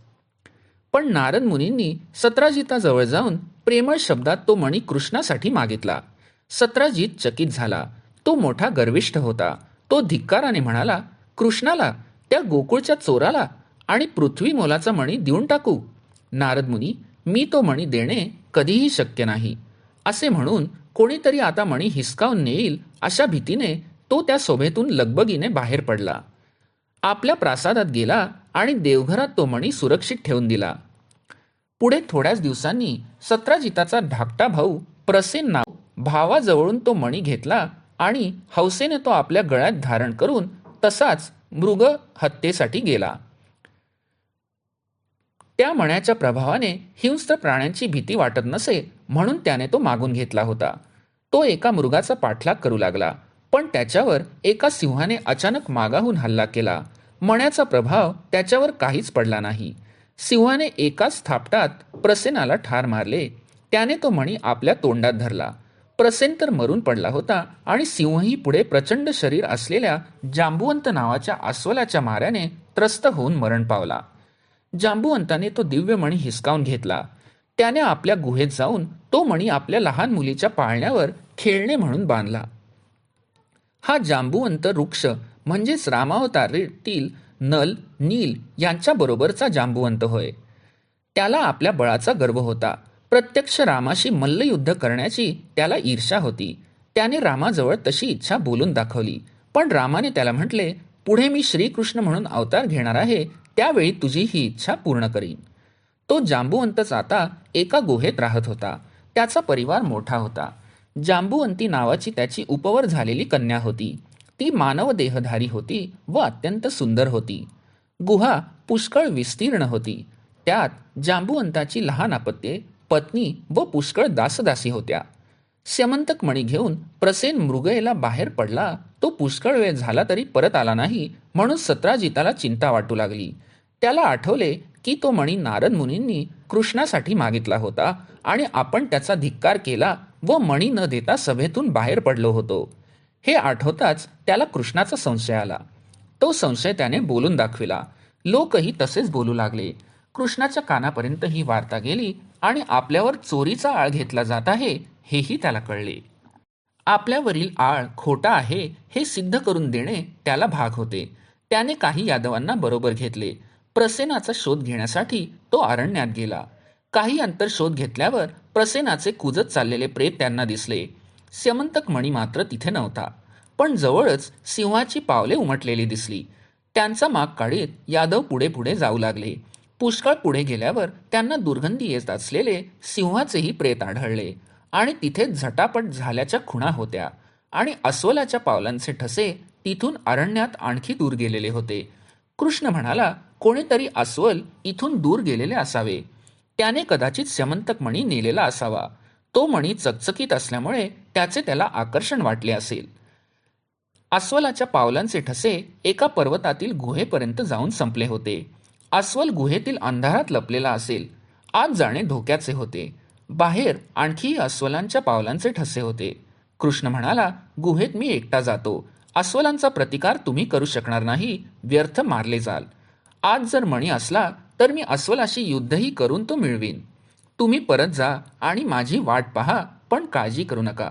पण नारद मुनींनी सत्राजिताजवळ जाऊन प्रेमळ शब्दात तो मणी कृष्णासाठी मागितला. सत्राजित चकित झाला. तो मोठा गर्विष्ठ होता. तो धिक्काराने म्हणाला, कृष्णाला, त्या गोकुळच्या चोराला आणि पृथ्वी मोलाचा मणी देऊन टाकू? नारद मुनी, मी तो मणी देणे कधीही शक्य नाही. असे म्हणून कोणीतरी आता मणी हिसकावून नेईल अशा भीतीने तो त्या सभेतून लगबगीने बाहेर पडला. आपल्या प्रासादात गेला आणि देवघरात तो मणी सुरक्षित ठेवून दिला. पुढे थोड्याच दिवसांनी सत्राजिताचा धाकटा भाऊ प्रसेन नाव भावाजवळून तो मणी घेतला आणि हौसेने तो आपल्या गळ्यात धारण करून तसाच मृग हत्येसाठी गेला. त्या मण्याच्या प्रभावाने हिंस्र प्राण्यांची भीती वाटत नसे म्हणून त्याने तो मागून घेतला होता. तो एका मृगाचा पाठलाग करू लागला, पण त्याच्यावर एका सिंहाने अचानक मागाहून हल्ला केला. मण्याचा प्रभाव त्याच्यावर काहीच पडला नाही. सिंहाने एकाच थापटात प्रसेनाला ठार मारले. त्याने तो मणी आपल्या तोंडात धरला. प्रसेन तर मरून पडला होता आणि सिंहही पुढे प्रचंड शरीर असलेल्या जांबुवंत नावाच्या अस्वलाच्या माऱ्याने त्रस्त होऊन मरण पावला. जांबुवंताने तो दिव्य मणी हिसकावून घेतला. त्याने आपल्या गुहेत जाऊन तो मणी आपल्या लहान मुलीच्या पाळण्यावर खेळणे म्हणून बांधला. हा जांबुवंत वृक्ष म्हणजेच रामावतारातील नल, नील यांच्याबरोबरचा जांबुवंत होय. त्याला आपल्या बळाचा गर्व होता. प्रत्यक्ष रामाशी मल्लयुद्ध करण्याची त्याला ईर्ष्या होती. त्याने रामाजवळ तशी इच्छा बोलून दाखवली, पण रामाने त्याला म्हटले, पुढे मी श्रीकृष्ण म्हणून अवतार घेणार आहे, त्यावेळी तुझी ही इच्छा पूर्ण करीन. तो जांबुवंतच आता एका गुहेत राहत होता. त्याचा परिवार मोठा होता. जांबुवंती नावाची त्याची उपवर झालेली कन्या होती. ती मानव देहधारी होती व अत्यंत सुंदर होती. गुहा पुष्कळ विस्तीर्ण होती. त्यात जांबुवंताची लहान अपत्ये, पत्नी व पुष्कळ दासदासी होत्या. स्यमंतक मणी घेऊन प्रसेन मृगयेला बाहेर पडला. तो पुष्कळ वेळ झाला तरी परत आला नाही म्हणून सत्राजिताला चिंता वाटू लागली. त्याला आठवले की तो मणी नारद मुनींनी कृष्णासाठी मागितला होता आणि आपण त्याचा धिक्कार केला व मणी न देता सभेतून बाहेर पडलो होतो. हे आठवताच त्याला कृष्णाचा संशय आला. तो संशय त्याने बोलून दाखविला. लोकही तसेच बोलू लागले. कृष्णाच्या कानापर्यंत ही वार्ता गेली आणि आपल्यावर चोरीचा आळ घेतला जात आहे हेही त्याला कळले. आपल्यावरील आळ खोटा आहे हे सिद्ध करून देणे त्याला भाग होते. त्याने काही यादवांना बरोबर घेतले. प्रसेनाचा शोध घेण्यासाठी तो अरण्यात गेला. काही अंतर शोध घेतल्यावर प्रसेनाचे कुजत चाललेले प्रेत त्यांना दिसले. स्यमंतक मणी मात्र तिथे नव्हता, पण जवळच सिंहाची पावले उमटलेली दिसली. त्यांचा माग काढीत यादव पुढे पुढे जाऊ लागले. पुष्कळ पुढे गेल्यावर त्यांना दुर्गंधी येत असलेले सिंहाचेही प्रेत आढळले आणि तिथे झटापट झाल्याच्या खुणा होत्या आणि अस्वलाच्या पावलांचे ठसे तिथून अरण्यात आणखी दूर गेलेले होते. कृष्ण म्हणाला, कोणीतरी अस्वल इथून दूर गेलेले असावे. त्याने कदाचित स्यमंतक मणी नेलेला असावा. तो मणी चकचकीत असल्यामुळे त्याचे त्याला आकर्षण वाटले असेल. अस्वलाच्या पावलांचे ठसे एका पर्वतातील गुहेपर्यंत जाऊन संपले होते. अस्वल गुहेतील अंधारात लपलेला असेल. आत जाणे धोक्याचे होते. बाहेर आणखी अस्वलांच्या पावलांचे ठसे होते. कृष्ण म्हणाला, गुहेत मी एकटा जातो. अस्वलांचा प्रतिकार तुम्ही करू शकणार नाही, व्यर्थ मारले जाल. आज जर मणी असला तर मी अस्वलाशी युद्धही करून तो मिळवीन. तुम्ही परत जा आणि माझी वाट पहा, पण काळजी करू नका.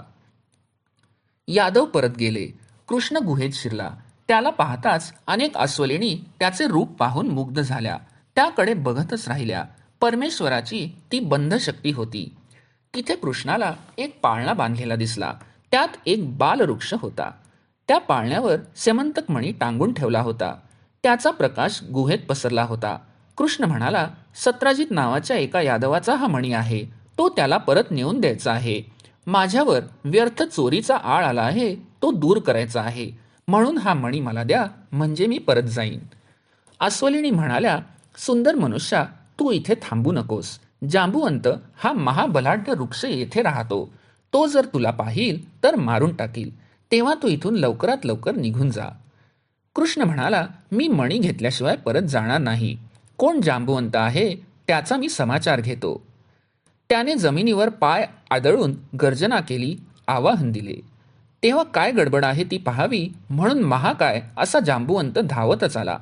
यादव परत गेले. कृष्ण गुहेत शिरला. त्याला पाहताच अनेक अस्वलिणी त्याचे रूप पाहून मुग्ध झाल्या. त्याकडे बघतच राहिल्या. परमेश्वराची ती बंध शक्ती होती. तिथे कृष्णाला एक पाळणा बांधलेला दिसला. त्यात एक बालवृक्ष होता. त्या पाळण्यावर स्यमंतक मणी टांगून ठेवला होता. त्याचा प्रकाश गुहेत पसरला होता. कृष्ण म्हणाला, सत्राजित नावाच्या एका यादवाचा हा मणी आहे. तो त्याला परत नेऊन द्यायचा आहे. माझ्यावर व्यर्थ चोरीचा आळ आला आहे, तो दूर करायचा आहे. म्हणून हा मणी मला द्या, म्हणजे मी परत जाईन. अस्वलिणी म्हणाल्या, सुंदर मनुष्या, तू इथे थांबू नकोस. जांबुवंत हा महाबलाढ्य वृक्ष येथे राहतो. तो जर तुला पाहिल तर मारून टाकील. तेव्हा तू इथून लवकरात लवकर निघून जा. कृष्ण म्हणाला, मी मणी घेतल्याशिवाय परत जाणार नाही. कोण जांबुवंत आहे त्याचा मी समाचार घेतो. त्याने जमिनीवर पाय आदळून गर्जना केली, आवाहन दिले. तेव्हा काय गडबड आहे ती पाहावी म्हणून महाकाय असा जांबुवंत धावतच आला.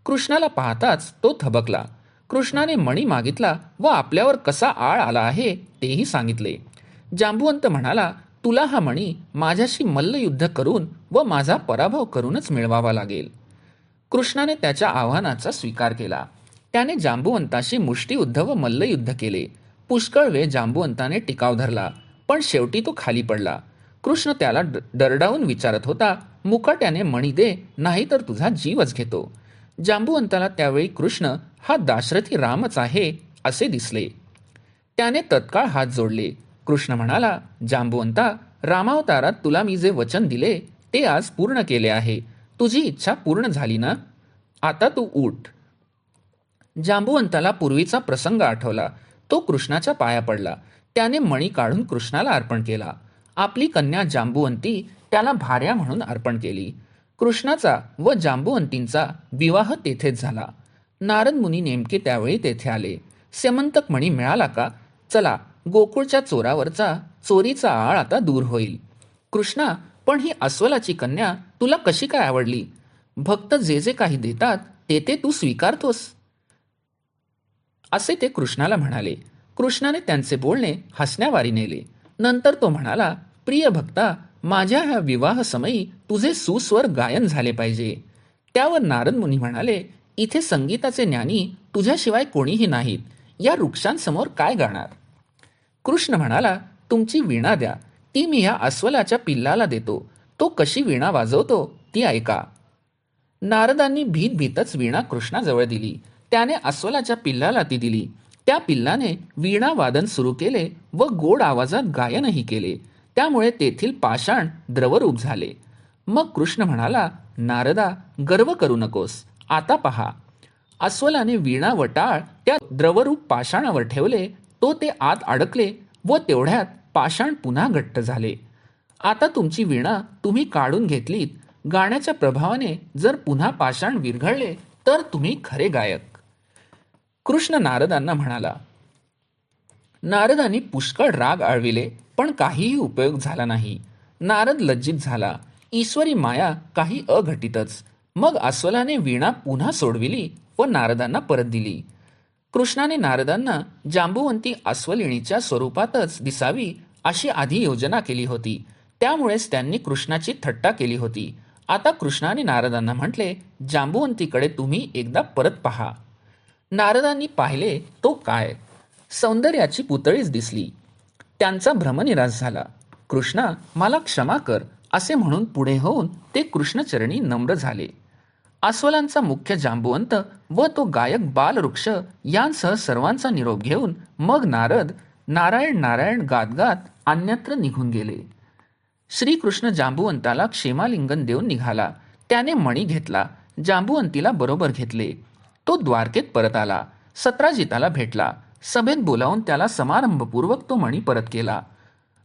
कृष्णाला पाहताच तो थबकला. कृष्णाने मणी मागितला व आपल्यावर कसा आळ आला आहे तेही सांगितले. जांबुवंत म्हणाला, तुला हा मणी माझ्याशी मल्लयुद्ध करून व माझा पराभव करूनच मिळवावा लागेल. कृष्णाने त्याच्या आव्हानाचा स्वीकार केला. त्याने जांबुवंताशी मुष्टियुद्ध व मल्लयुद्ध केले. पुष्कळ वेळ जांबुवंताने टिकाव धरला, पण शेवटी तो खाली पडला. कृष्ण त्याला दरडावून विचारत होता, मुकाट्याने मणी दे, नाहीतर तुझा जीवच घेतो. जांबुवंताला त्यावेळी कृष्ण हा दाशरथी रामच आहे असे दिसले. त्याने तत्काळ हात जोडले. कृष्ण म्हणाला, जांबुवंता, रामावतारात तुला मी जे वचन दिले ते आज पूर्ण केले आहे. तुझी इच्छा पूर्ण झाली ना? आता तू उठ. जांबुवंताला पूर्वीचा प्रसंग आठवला. तो कृष्णाच्या पाया पडला. त्याने मणी काढून कृष्णाला अर्पण केला. आपली कन्या जांबुवंती त्याला भार्या म्हणून अर्पण केली. कृष्णाचा व जांबुवंतींचा विवाह तेथेच झाला. नारद मुनी नेमके त्यावेळी तेथे आले. स्यमंतक मणी मिळाला का? चला, गोकुळच्या चोरावरचा चोरीचा आळ आता दूर होईल. कृष्णा, पण ही अस्वलाची कन्या तुला कशी काय आवडली? भक्त जे जे काही देतात ते ते तू स्वीकारतोस, असे ते कृष्णाला म्हणाले. कृष्णाने त्यांचे बोलणे हसण्यावारी नेले. नंतर तो म्हणाला, प्रिय भक्ता, माझ्या ह्या विवाहसमयी तुझे सुस्वर गायन झाले पाहिजे. त्यावर नारद मुनी म्हणाले, इथे संगीताचे ज्ञानी तुझ्याशिवाय कोणीही नाहीत. या वृक्षांसमोर काय गाणार? कृष्ण म्हणाला, तुमची वीणा द्या. ती मी ह्या अस्वलाच्या पिल्लाला देतो. तो कशी वीणा वाजवतो ती ऐका. नारदांनी भीत भीतच वीणा कृष्णाजवळ दिली. त्याने अस्वलाच्या पिल्लाला ती दिली. त्या पिल्लाने वीणा वादन सुरू केले व गोड आवाजात गायनही केले. त्यामुळे तेथील पाषाण द्रवरूप झाले. मग कृष्ण म्हणाला, नारदा, गर्व करू नकोस. आता पहा. अस्वलाने वीणा व टाळ त्या द्रवरूप पाषाणावर ठेवले. तो ते आत अडकले व तेवढ्यात पाषाण पुन्हा घट्ट झाले. आता तुमची वीणा तुम्ही काढून घेतलीत. गाण्याच्या प्रभावाने जर पुन्हा पाषाण विरघळले तर तुम्ही खरे गायक. कृष्ण नारदांना म्हणाला. नारदांनी पुष्कळ राग आळविले, पण काहीही उपयोग झाला नाही. नारद लज्जित झाला. ईश्वरी माया काही अघटितच. मग अस्वलाने वीणा पुन्हा सोडविली व नारदांना परत दिली. कृष्णाने नारदांना जांबुवंती अस्वलिणीच्या स्वरूपातच दिसावी अशी आधी योजना केली होती. त्यामुळेच त्यांनी कृष्णाची थट्टा केली होती. आता कृष्णाने नारदांना म्हटले, जांबुवंतीकडे तुम्ही एकदा परत पहा. नारदांनी पाहिले तो काय, सौंदर्याची पुतळीच दिसली. त्यांचा भ्रमनिरास झाला. कृष्णा, मला क्षमा कर असे म्हणून पुढे होऊन ते कृष्णचरणी नम्र झाले. अस्वलांचा मुख्य जांबुवंत व तो गायक बालवृक्ष यांसह सर्वांचा निरोप घेऊन मग नारद नारायण नारायण गात गात अन्यत्र निघून गेले. श्रीकृष्ण जांबुवंताला क्षेमालिंगन देऊन निघाला. त्याने मणी घेतला, जांबुवंतीला बरोबर घेतले. तो द्वारकेत परत आला. सत्राजिताला भेटला. सभेत बोलावून त्याला समारंभपूर्वक तो मणी परत केला.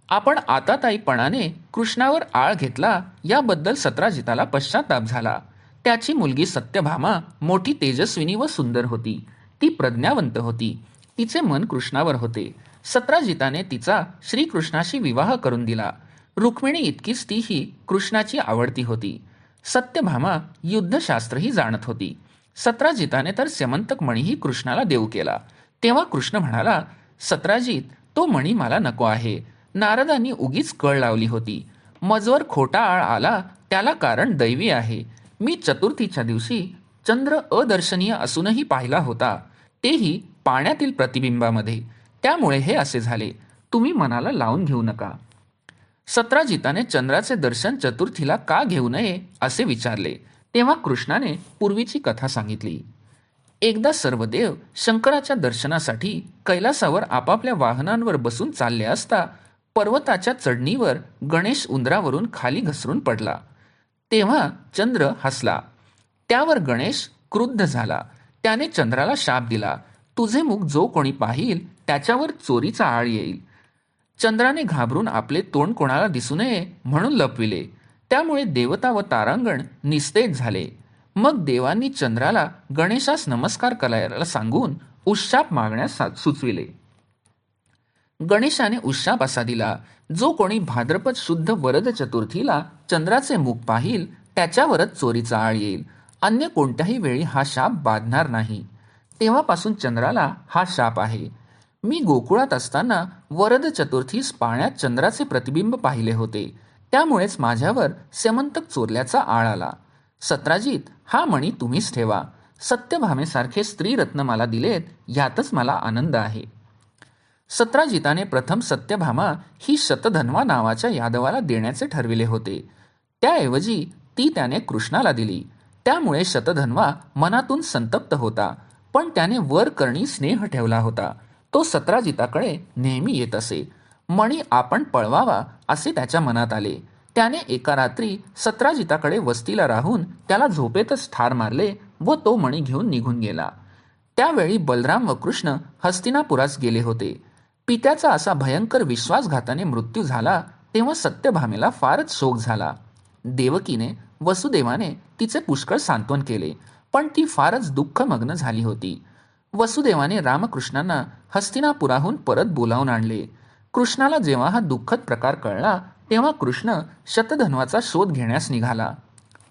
आपण आताताईपणाने कृष्णावर आळ घेतला याबद्दल सत्राजिताला पश्चाताप झाला. त्याची मुलगी सत्यभामा मोठी तेजस्विनी व सुंदर होती. ती प्रज्ञावंत होती. तिचे मन कृष्णावर होते. सत्राजिताने तिचा श्रीकृष्णाशी विवाह करून दिला. रुक्मिणी इतकीच तीही कृष्णाची आवडती होती. सत्यभामा युद्धशास्त्रही जाणत होती. सत्राजिताने तर स्यमंतक मणीही कृष्णाला देऊ केला. तेव्हा कृष्ण म्हणाला, सत्राजित, तो मणी मला नको आहे. नारदांनी उगीच कळ लावली होती. मजवर खोटा आळ आला त्याला कारण दैवी आहे. मी चतुर्थीच्या दिवशी चंद्र अदर्शनीय असूनही पाहिला होता, तेही पाण्यातील प्रतिबिंबामध्ये. त्यामुळे हे असे झाले. तुम्ही मनाला लावून घेऊ नका. सत्राजिताने चंद्राचे दर्शन चतुर्थीला का घेऊ नये असे विचारले. तेव्हा कृष्णाने पूर्वीची कथा सांगितली. एकदा सर्व देव शंकराच्या दर्शनासाठी कैलासावर आपापल्या वाहनांवर बसून चालले असता पर्वताच्या चढणीवर गणेश उंदरावरून खाली घसरून पडला. तेव्हा चंद्र हसला. त्यावर गणेश क्रुद्ध झाला. त्याने चंद्राला शाप दिला, तुझे मुख जो कोणी पाहिल त्याच्यावर चोरीचा आळ येईल. चंद्राने घाबरून आपले तोंड कोणाला दिसू नये म्हणून लपविले. त्यामुळे देवता व तारांगण निस्तेज झाले. मग देवांनी चंद्राला गणेशास नमस्कार करायला सांगून उशाप मागण्यास सुचविले. गणेशाने उशाप असा दिला, जो कोणी भाद्रपद शुद्ध वरद चतुर्थीला चंद्राचे मुख पाहिल त्याच्यावरच चोरीचा आळ येईल. अन्य कोणत्याही वेळी हा शाप बाधणार नाही. तेव्हापासून चंद्राला हा शाप आहे. मी गोकुळात असताना वरद चतुर्थीस पाण्यात चंद्राचे प्रतिबिंब पाहिले होते. त्यामुळेच माझ्यावर स्यमंतक चोरल्याचा आळ आला. सत्राजित, हा मणी तुम्हीच ठेवा. सत्यभामेसारखे स्त्रीरत्न मला दिलेत यातच मला आनंद आहे. सत्राजिताने प्रथम सत्यभामा ही शतधन्वा नावाच्या यादवाला देण्याचे ठरविले होते. त्याऐवजी ती त्याने कृष्णाला दिली. त्यामुळे शतधन्वा मनातून संतप्त होता. पण त्याने वर करणी स्नेह ठेवला होता. तो सत्राजिताकडे नेहमी येत असे. मणी आपण पळवावा असे त्याच्या मनात आले. त्याने एका रात्री सत्राजिताकडे वस्तीला राहून त्याला झोपेतच ठार मारले व तो मणी घेऊन निघून गेला. त्यावेळी बलराम व कृष्ण हस्तिनापुरास गेले होते. पित्याचा असा भयंकर विश्वासघाताने मृत्यू झाला तेव्हा सत्यभामेला फारच शोक झाला. देवकीने वसुदेवाने तिचे पुष्कळ सांत्वन केले, पण ती फारच दुःखमग्न झाली होती. वसुदेवाने रामकृष्णांना हस्तिनापुराहून परत बोलावून आणले. कृष्णाला जेव्हा हा दुःखद प्रकार कळला तेव्हा कृष्ण शतधन्वाचा शोध घेण्यास निघाला.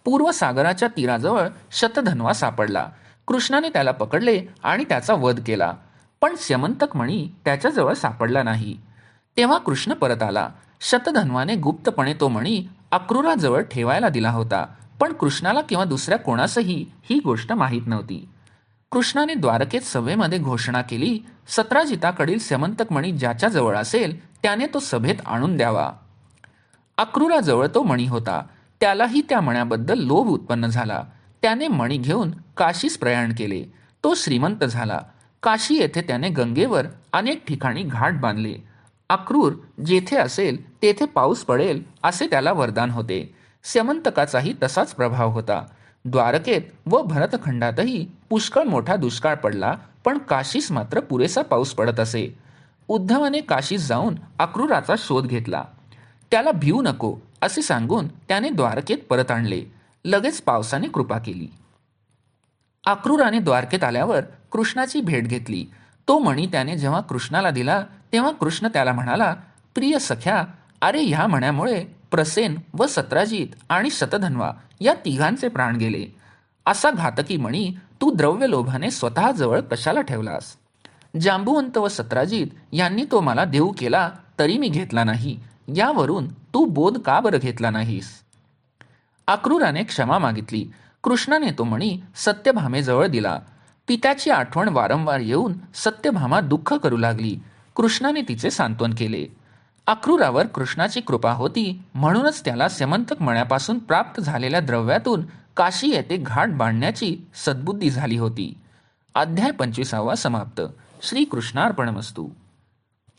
पूर्व सागराच्या तीराजवळ शतधन्वा सापडला. कृष्णाने त्याला पकडले आणि त्याचा वध केला. पण स्यमंतक मणी त्याच्याजवळ सापडला नाही. तेव्हा कृष्ण परत आला. शतधन्वाने गुप्तपणे तो मणी अक्रूराजवळ ठेवायला दिला होता. पण कृष्णाला किंवा दुसऱ्या कोणासही ही गोष्ट माहीत नव्हती. कृष्णाने द्वारकेत सभेमध्ये घोषणा केली, सत्राजिताकडील स्यमंतक मणी ज्याच्याजवळ असेल त्याने तो सभेत आणून द्यावा. अक्रूराजवळ तो मणी होता. त्यालाही त्या मण्याबद्दल लोभ उत्पन्न झाला. त्याने मणी घेऊन काशीस प्रयाण केले. तो श्रीमंत झाला. काशी येथे त्याने गंगेवर अनेक ठिकाणी घाट बांधले. अक्रूर जेथे असेल तेथे पाऊस पडेल असे त्याला वरदान होते. स्यमंतकाचाही तसाच प्रभाव होता. द्वारकेत व भरतखंडातही पुष्कळ मोठा दुष्काळ पडला, पण काशीस मात्र पुरेसा पाऊस पडत असे. उद्धवाने काशीस जाऊन अक्रूराचा शोध घेतला. त्याला भिवू नको असे सांगून त्याने द्वारकेत परत आणले. लगेच पावसाने कृपा केली. अक्रूराने द्वारकेत आल्यावर कृष्णाची भेट घेतली. तो मणी त्याने जेव्हा कृष्णाला दिला तेव्हा कृष्ण त्याला म्हणाला, प्रिय सख्या, अरे ह्या मण्यामुळे प्रसेन व सत्राजित आणि शतधन्वा या तिघांचे प्राण गेले. असा घातकी मणी तू द्रव्यलोभाने स्वतःजवळ कशाला ठेवलास? जांबुवंत व सत्राजित यांनी तो मला देऊ केला तरी मी घेतला नाही. यावरून तू बोध का बरं घेतला नाहीस? अक्रूराने क्षमा मागितली. कृष्णाने तो मणी सत्यभामेजवळ दिला. पित्याची आठवण वारंवार येऊन सत्यभामा दुःख करू लागली. कृष्णाने तिचे सांत्वन केले. अक्रूरावर कृष्णाची कृपा होती म्हणूनच त्याला स्यमंतक मण्यापासून प्राप्त झालेल्या द्रव्यातून काशी येथे घाट बांधण्याची सद्बुद्धी झाली होती. अध्याय 25 समाप्त. श्रीकृष्णार्पणमस्तु.